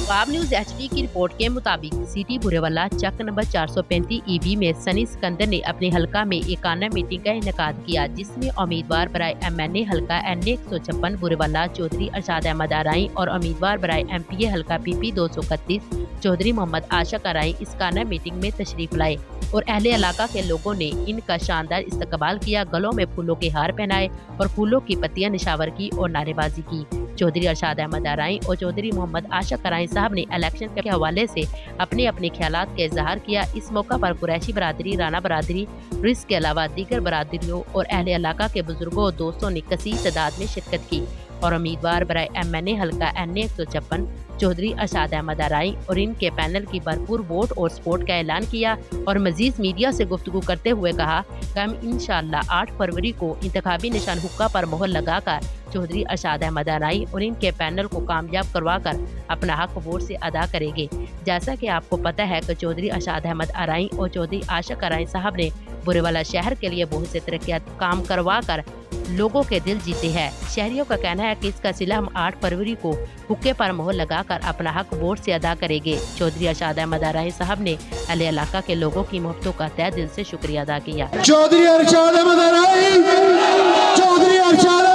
Punjab news HD की report के मुताबिक सिटी बुरेवाला चक नंबर 435 EB में सनी सिकंदर ने अपने हलका में एकाना मीटिंग का इनेकाद किया, जिसमें उम्मीदवार बराए MNA हलका NA 156 बुरेवाला चौधरी अरशाद अहमद आराई और उम्मीदवार बराए MPA हलका PP 231 चौधरी मोहम्मद आशक आराई इस काना मीटिंग में तशरीफ लाए और अहले इलाका के लोगों ने इनका शानदार इस्तकबाल किया, गलों में फूलों के हार पहनाए और फूलों की पत्तियां निशावर की और नारेबाजी की। चौधरी अरशाद अहमद आराई और चौधरी मोहम्मद आशक आराई साहब ने इलेक्शन के हवाले से अपने अपने ख्यालात का इजहार किया। इस मौका पर कुरैशी बरादरी, राना बरादरी, रिस के अलावा दीगर बरादरियों और अहले इलाका के बुजुर्गों और दोस्तों ने कसीर तादाद में शिरकत की और उम्मीदवार बराए MNA हल्का NA 156 चौधरी अरशाद अहमद आराई और इनके पैनल की भरपूर वोट और सपोर्ट का ऐलान किया और मजीद मीडिया से गुफ्तगू करते हुए कहा कि हम इंशाअल्लाह 8 फरवरी को इंतखाबी निशान हुक्का पर मोहर लगाकर चौधरी अरशाद अहमद आराई और इनके पैनल को कामयाब करवाकर अपना हक वोट से अदा करेंगे। जैसा कि आपको पता है कि चौधरी अरशाद अहमद आराई और चौधरी आशक आराई साहब ने बुरेवाला शहर के लिए बहुत से तरक्यात काम करवा कर लोगों के दिल जीते हैं। शहरियों का कहना है कि इसका सिला हम 8 फरवरी को हुक्के पर मोहर लगाकर अपना हक वोट से अदा करेंगे। चौधरी अरशाद अहमद आराई साहब ने अहले इलाका के लोगों की मोहब्बतों का तहे दिल से शुक्रिया अदा किया। चौधरी अरशाद अहमद आराई, चौधरी अरशाद